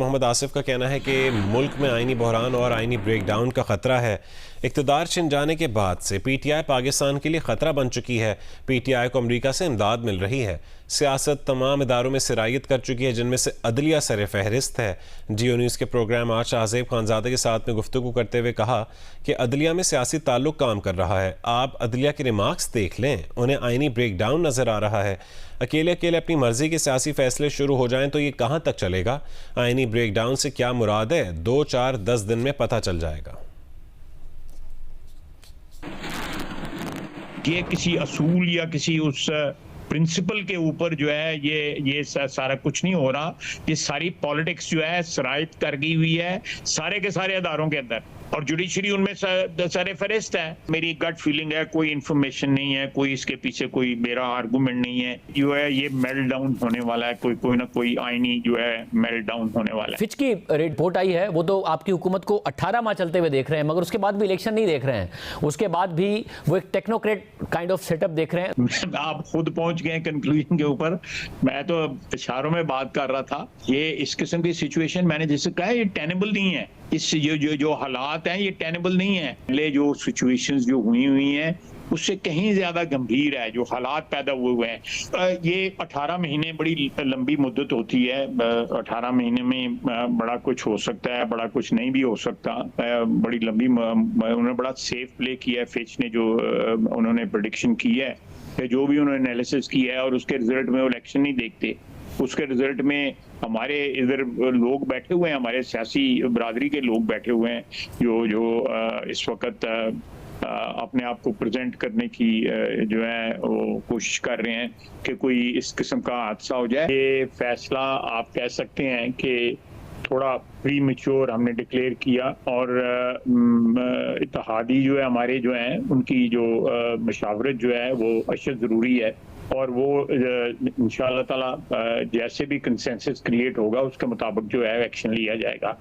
मोहम्मद आसिफ का कहना है कि मुल्क में आईनी बहरान और आईनी ब्रेकडाउन का खतरा है। इक़्तिदार छिन जाने के बाद से पीटीआई पाकिस्तान के लिए ख़तरा बन चुकी है। पीटीआई को अमरीका से इमदाद मिल रही है। सियासत तमाम इदारों में सिरायत कर चुकी है, जिनमें से अदलिया सर फहरिस्त है। जियो न्यूज़ के प्रोग्राम आज शाहज़ेब खानज़ादा के साथ में गुफ्तगू करते हुए कहा कि अदलिया में सियासी ताल्लुक काम कर रहा है। आप अदलिया के रिमार्क्स देख लें, उन्हें आईनी ब्रेकडाउन नज़र आ रहा है। अकेले अकेले अपनी मर्जी के सियासी फैसले शुरू हो जाएं तो ये कहाँ तक चलेगा। आईनी ब्रेकडाउन से क्या मुराद है, 2, 4, 10 दिन में पता चल जाएगा। ये किसी असूल या किसी उस प्रिंसिपल के ऊपर जो है ये सारा कुछ नहीं हो रहा। ये सारी पॉलिटिक्स जो है सरायत कर गई हुई है सारे के सारे अदारों के अंदर, और जुडिशरी उनमें सारे फहरिस्त है। मेरी गट फीलिंग है, कोई इंफॉर्मेशन नहीं है, कोई इसके पीछे कोई मेरा आर्गूमेंट नहीं है। जो है ये मेल्ट डाउन होने वाला है, कोई ना कोई आईनी जो है मेल्ट डाउन होने वाला है। फिच की रिपोर्ट आई है, वो तो आपकी हुकूमत को 18 माह चलते हुए देख रहे हैं, मगर उसके बाद भी इलेक्शन नहीं देख रहे हैं। उसके बाद भी वो एक टेक्नोक्रेट काइंड ऑफ सेटअप देख रहे हैं। आप खुद पहुंच गए कंक्लूजन के ऊपर। मैं तो इशारों में बात कर रहा था। ये इस किस्म की सिचुएशन मैंने जैसे कहा, ये टेनेबल नहीं है। इस जो हालात हैं ये टेनेबल नहीं है। पहले जो सिचुएशंस जो हुई हैं उससे कहीं ज्यादा गंभीर है जो हालात पैदा हुए हैं। ये 18 महीने बड़ी लंबी मुद्दत होती है। 18 महीने में बड़ा कुछ हो सकता है, बड़ा कुछ नहीं भी हो सकता। बड़ी लंबी उन्होंने बड़ा सेफ प्ले किया है फिच ने, जो उन्होंने प्रेडिक्शन की है, जो भी उन्होंने एनालिसिस किया है, और उसके रिजल्ट में वो इलेक्शन नहीं देखते। उसके रिजल्ट में हमारे इधर लोग बैठे हुए हैं, हमारे सियासी बरादरी के लोग बैठे हुए हैं जो इस वक्त अपने आप को प्रेजेंट करने की जो है वो कोशिश कर रहे हैं कि कोई इस किस्म का हादसा हो जाए। ये फैसला आप कह सकते हैं कि थोड़ा प्री मैच्योर हमने डिक्लेयर किया, और इत्तेहादी जो है हमारे जो हैं उनकी जो मशावरत जो है वो अशद ज़रूरी है, और वो इंशाअल्लाह ताला जैसे भी कंसेंसस क्रिएट होगा उसके मुताबिक जो है एक्शन लिया जाएगा।